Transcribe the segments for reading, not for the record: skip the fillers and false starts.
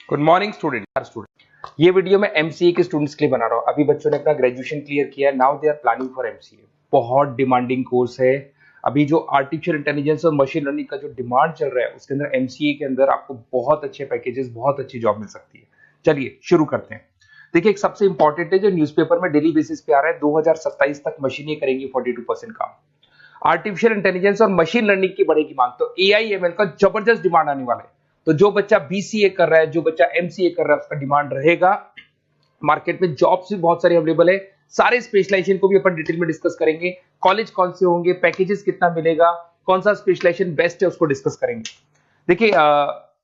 Good morning student. ये video मैं MCA के स्टूडेंट्स के लिए बना रहा हूँ। अभी बच्चों ने अपना ग्रेजुएशन क्लियर किया है, now they are planning for MCA. बहुत डिमांडिंग कोर्स है। अभी जो आर्टिफिशियल इंटेलिजेंस और मशीन लर्निंग का जो डिमांड चल रहा है उसके अंदर एमसीए के अंदर आपको बहुत अच्छे पैकेजेस, बहुत अच्छी जॉब मिल सकती है। चलिए शुरू करते हैं। देखिए, एक सबसे इंपॉर्टेंट है जो न्यूज़पेपर में डेली बेसिस पे आ रहा है, 2027 तक मशीनें करेंगी 42% काम। आर्टिफिशियल इंटेलिजेंस और मशीन लर्निंग की बढ़ेगी मांग, तो एआई एमएल का जबरदस्त डिमांड आने वाला है। तो जो बच्चा बीसीए कर रहा है, जो बच्चा एमसीए कर रहा है, उसका डिमांड रहेगा। मार्केट में जॉब्स भी बहुत सारी अवेलेबल है। सारे स्पेशलाइजेशन को भी अपन डिटेल में डिस्कस करेंगे। कॉलेज कौन से होंगे, पैकेजेस कितना मिलेगा, कौन सा स्पेशलाइजेशन बेस्ट है, उसको डिस्कस करेंगे। देखिए,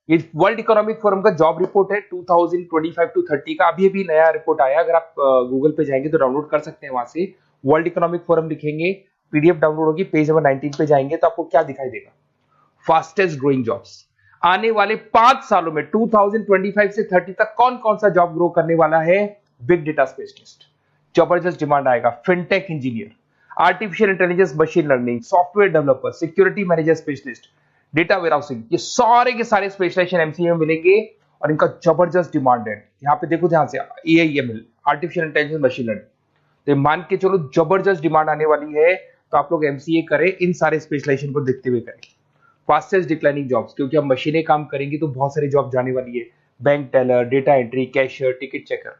ये वर्ल्ड इकोनॉमिक फोरम का जॉब रिपोर्ट है 2025 टू 30 का। अभी अभी नया रिपोर्ट आया, अगर आप गूगल पे जाएंगे तो डाउनलोड कर सकते हैं। वहां से वर्ल्ड इकोनॉमिक फोरम लिखेंगे, पीडीएफ डाउनलोड होगी, पेज नंबर 19 पे जाएंगे तो आपको क्या दिखाई देगा? Fastest growing jobs. आने वाले 5 सालों में 2025 से 30 तक कौन कौन सा जॉब ग्रो करने वाला है? बिग डेटा स्पेशलिस्ट, जबरदस्त डिमांड आएगा। Fintech engineer, artificial intelligence, machine learning, software developer, security manager specialist, data warehousing, ये सारे के सारे स्पेशलाइजेशन एमसीए में मिलेंगे और इनका जबरदस्त डिमांड है। यहाँ पे देखो, ध्यान से, AIML, artificial intelligence, machine learning, तो मान के चलो जबरदस्त डिमांड आने वाली है। तो आप लोग एमसीए करें, इन सारे स्पेशलाइजेशन को देखते हुए करें। फास्टेस्ट डिक्लाइनिंग जॉब्स, क्योंकि अब मशीनें काम करेंगी तो बहुत सारी जॉब जाने वाली है। Bank teller, data entry, cashier, ticket checker.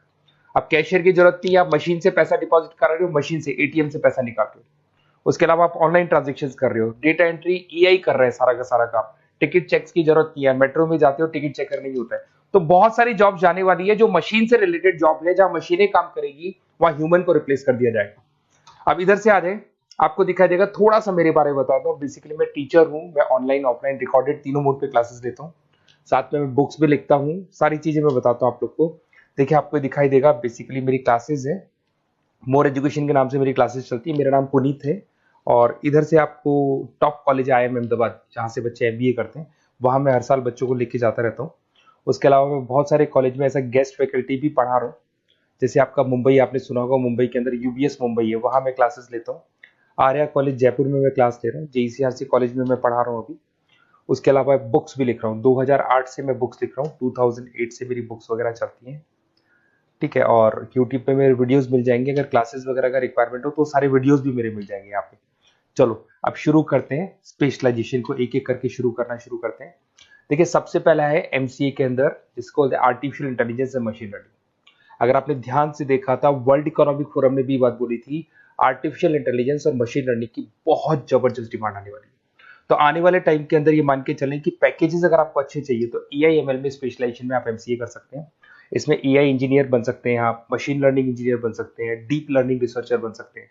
अब कैशियर की जरूरत नहीं है, आप मशीन से पैसा डिपॉजिट कर रहे हो, मशीन से एटीएम से पैसा निकाल रहे हो। उसके अलावा आप ऑनलाइन ट्रांजेक्शन कर रहे हो। डेटा एंट्री एआई कर रहा है सारा का सारा काम। टिकट चेक्स की जरूरत नहीं है, मेट्रो में जाते हो टिकट चेकर नहीं होता है। तो बहुत सारी जॉब जाने वाली है जो मशीन से रिलेटेड जॉब है। जहां मशीनें काम करेगी वहां ह्यूमन को रिप्लेस कर दिया जाएगा। अब इधर से आ जाए, आपको दिखाई देगा। थोड़ा सा मेरे बारे में बताता हूँ। बेसिकली मैं टीचर हूँ, मैं ऑनलाइन ऑफलाइन रिकॉर्डेड तीनों मोड पे क्लासेस लेता हूँ। साथ में मैं बुक्स भी लिखता हूँ। सारी चीजें मैं बताता हूँ आप लोग को। देखिए, आपको दिखाई देगा, बेसिकली मेरी क्लासेस है, मोर एजुकेशन के नाम से मेरी क्लासेस चलती है। मेरा नाम पुनीत है। और इधर से आपको टॉप कॉलेज IIM अहमदाबाद, जहाँ से बच्चे MBA करते हैं, वहाँ मैं हर साल बच्चों को लेके जाता रहता हूँ। उसके अलावा मैं बहुत सारे कॉलेज में ऐसा गेस्ट फैकल्टी भी पढ़ा रहा हूँ। जैसे आपका मुंबई, आपने सुना होगा, मुंबई के अंदर यूबीएस मुंबई है, वहाँ मैं क्लासेस लेता हूँ। आर्या कॉलेज जयपुर में मैं क्लास ले रहा हूँ। JECRC कॉलेज में मैं पढ़ा रहा हूँ अभी। उसके अलावा बुक्स भी लिख रहा हूँ। 2008 से मैं बुक्स लिख रहा हूँ, 2008 से मेरी बुक्स वगैरह चलती हैं। ठीक है, और यूट्यूब पे मेरे वीडियोस मिल जाएंगे। अगर क्लासेस वगैरह का रिक्वायरमेंट हो तो सारे वीडियोस भी मेरे मिल जाएंगे यहाँ पे। चलो अब शुरू करते हैं, स्पेशलाइजेशन को एक एक करके शुरू करते हैं। देखिए, सबसे पहला है एमसीए के अंदर, जिसको बोलते हैं artificial intelligence and machine learning. अगर आपने ध्यान से देखा था, वर्ल्ड इकोनॉमिक फोरम ने भी बात बोली थी, आर्टिफिशियल इंटेलिजेंस और मशीन लर्निंग की बहुत जबरदस्त डिमांड आने वाली है। तो आने वाले टाइम के अंदर ये मान के चलें कि पैकेजेस अगर आपको अच्छे चाहिए तो एआईएमएल में स्पेशलाइजेशन में आप एमसीए कर सकते हैं। इसमें एआई इंजीनियर बन सकते हैं, आप मशीन लर्निंग इंजीनियर बन सकते हैं, डीप लर्निंग रिसर्चर बन सकते हैं।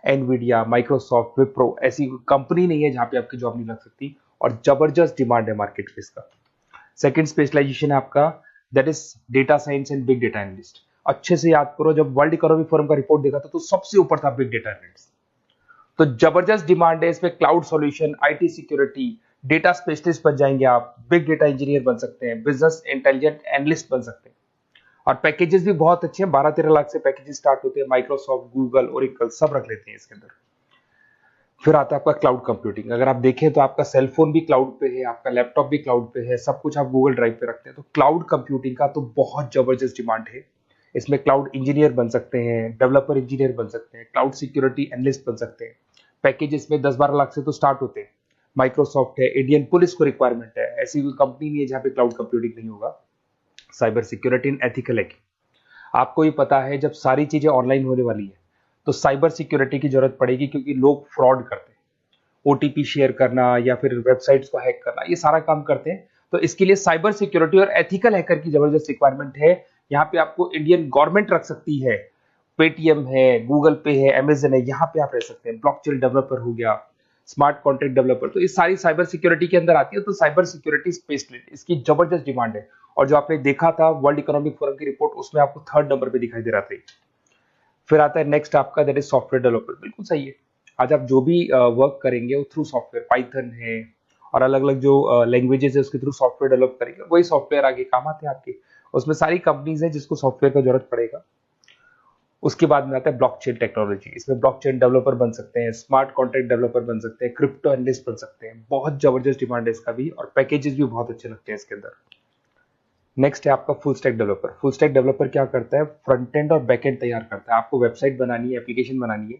एनवीडिया, माइक्रोसॉफ्ट, विप्रो, ऐसी कंपनी नहीं है जहां पे आपकी जॉब नहीं लग सकती। और जबरदस्त डिमांड है मार्केट में इसका। सेकंड स्पेशलाइजेशन है आपका, that is data science and big data analyst. अच्छे से याद करो, जब वर्ल्ड इकोनॉमिक फोरम का रिपोर्ट देखा था तो सबसे ऊपर था बिग डेटा एनालिस्ट। तो जबरदस्त डिमांड है इसमें। Cloud solution, IT security, data specialist बन जाएंगे आप, बिग डेटा इंजीनियर बन सकते हैं, बिजनेस इंटेलिजेंट एनालिस्ट बन सकते हैं। और पैकेजेस भी बहुत अच्छे हैं, 12-13 लाख से पैकेजेस स्टार्ट होते हैं। माइक्रोसॉफ्ट, गूगल, ओरेकल सब रख लेते हैं इसके अंदर। फिर आता है आपका क्लाउड कंप्यूटिंग। अगर आप देखें तो आपका सेल फोन भी क्लाउड पे है, आपका लैपटॉप भी क्लाउड पे है, सब कुछ आप गूगल ड्राइव पे रखते हैं। तो क्लाउड कंप्यूटिंग का तो बहुत जबरदस्त डिमांड है। इसमें क्लाउड इंजीनियर बन सकते हैं, डेवलपर इंजीनियर बन सकते हैं, क्लाउड सिक्योरिटी एनालिस्ट बन सकते हैं। पैकेज इसमें 10-12 लाख से तो स्टार्ट होते हैं। माइक्रोसॉफ्ट है, इंडियन पुलिस को रिक्वायरमेंट है, ऐसी कोई कंपनी नहीं है जहां पे क्लाउड कंप्यूटिंग नहीं होगा। Cyber security and ethical hacking, आपको ही पता है जब सारी चीजें ऑनलाइन होने वाली है तो साइबर सिक्योरिटी की जरूरत पड़ेगी, क्योंकि लोग फ्रॉड करते हैं। ओटीपी शेयर करना या फिर वेबसाइट्स को हैक करना, ये सारा काम करते हैं। तो इसके लिए साइबर सिक्योरिटी और एथिकल हैकर की जबरदस्त रिक्वायरमेंट है। यहाँ पे आपको इंडियन गवर्नमेंट रख सकती है। पेटीएम है, गूगल पे है, अमेजन है, यहाँ पे आप रह सकते हैं। ब्लॉकचेन डेवलपर हो गया, स्मार्ट कॉन्ट्रैक्ट डेवलपर, तो ये सारी साइबर सिक्योरिटी के अंदर आती है। तो साइबर सिक्योरिटी स्पेशलिस्ट, इसकी जबरदस्त डिमांड है। और जो आपने देखा था वर्ल्ड इकोनॉमिक फोरम की रिपोर्ट, उसमें आपको 3rd नंबर पे दिखाई दे रहा था। फिर आता है नेक्स्ट आपका, दैट इज सॉफ्टवेयर डेवलपर। बिल्कुल सही है। आज आप जो भी वर्क करेंगे वो थ्रू सॉफ्टवेयर, पाइथन है और अलग अलग जो लैंग्वेजेस है उसके थ्रू सॉफ्टवेयर डेवलप करेंगे, वही सॉफ्टवेयर आगे काम आते हैं आपके। उसमें सारी कंपनीज है जिसको सॉफ्टवेयर का जरूरत पड़ेगा। उसके बाद में आता है ब्लॉकचेन टेक्नोलॉजी। इसमें ब्लॉकचेन डेवलपर बन सकते हैं, स्मार्ट कॉन्ट्रैक्ट डेवलपर बन सकते हैं, क्रिप्टो एनालिस्ट बन सकते हैं। बहुत जबरदस्त डिमांड है इसका भी, और पैकेजेस भी बहुत अच्छे लगते हैं इसके अंदर। नेक्स्ट है आपका full stack developer. Full stack developer क्या करता है, फ्रंट एंड और बैक एंड तैयार करता है। आपको वेबसाइट बनानी है, एप्लीकेशन बनानी है,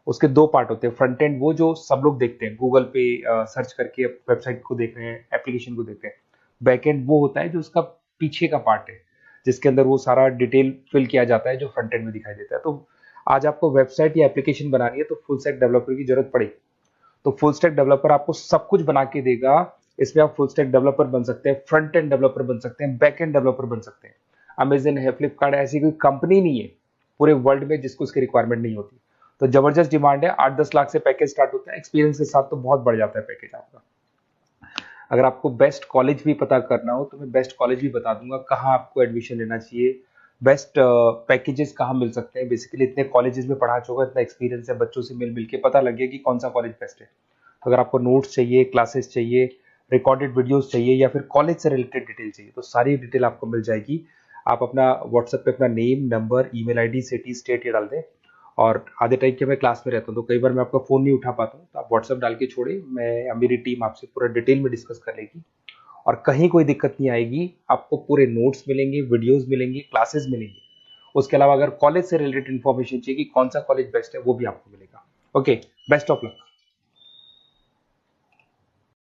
उसके दो पार्ट होते हैं। फ्रंट एंड वो जो सब लोग देखते हैं, गूगल पे सर्च करके वेबसाइट को देख रहे हैं, एप्लीकेशन को देख रहे हैं। बैक एंड वो होता है जो उसका पीछे का पार्ट है, जिसके अंदर वो सारा डिटेल फिल किया जाता है जो फ्रंट एंड में दिखाई देता है। तो आज आपको वेबसाइट या एप्लीकेशन बनानी है तो फुल स्टैक डेवलपर की जरूरत पड़ेगी। तो फुल स्टैक डेवलपर आपको सब कुछ बना के देगा। इसमें आप फुल स्टैक डेवलपर बन सकते हैं, फ्रंट एंड डेवलपर बन सकते हैं, बैक एंड डेवलपर बन सकते हैं। अमेजन है, फ्लिपकार्ट है, ऐसी कोई कंपनी नहीं है पूरे वर्ल्ड में जिसको उसकी रिक्वायरमेंट नहीं होती। तो जबरदस्त डिमांड है, 8-10 लाख से पैकेज स्टार्ट होता है, एक्सपीरियंस के साथ तो बहुत बढ़ जाता है पैकेज आपका। अगर आपको बेस्ट कॉलेज भी पता करना हो तो मैं बेस्ट कॉलेज भी बता दूंगा, कहाँ आपको एडमिशन लेना चाहिए, बेस्ट पैकेजेस कहाँ मिल सकते हैं। बेसिकली इतने कॉलेजेस में पढ़ा चुका, इतना एक्सपीरियंस है, बच्चों से मिल मिल के पता लग गया कि कौन सा कॉलेज बेस्ट है। अगर आपको नोट्स चाहिए, क्लासेस चाहिए, रिकॉर्डेड वीडियोस चाहिए, या फिर कॉलेज से रिलेटेड डिटेल चाहिए, तो सारी डिटेल आपको मिल जाएगी। आप अपना व्हाट्सएप पे अपना name, number, email ID, city, state ये डाल दें। और आधे टाइम के मैं क्लास में रहता हूँ तो कई बार मैं आपका फ़ोन नहीं उठा पाता हूँ, तो आप व्हाट्सएप डाल के छोड़े, मैं या मेरी टीम आपसे पूरा डिटेल में डिस्कस कर लेगी। और कहीं कोई दिक्कत नहीं आएगी, आपको पूरे नोट्स मिलेंगे, वीडियोस मिलेंगे, क्लासेस मिलेंगे। उसके अलावा अगर कॉलेज से रिलेटेड इन्फॉर्मेशन चाहिए कि कौन सा कॉलेज बेस्ट है, वो भी आपको मिलेगा। Okay, best of luck.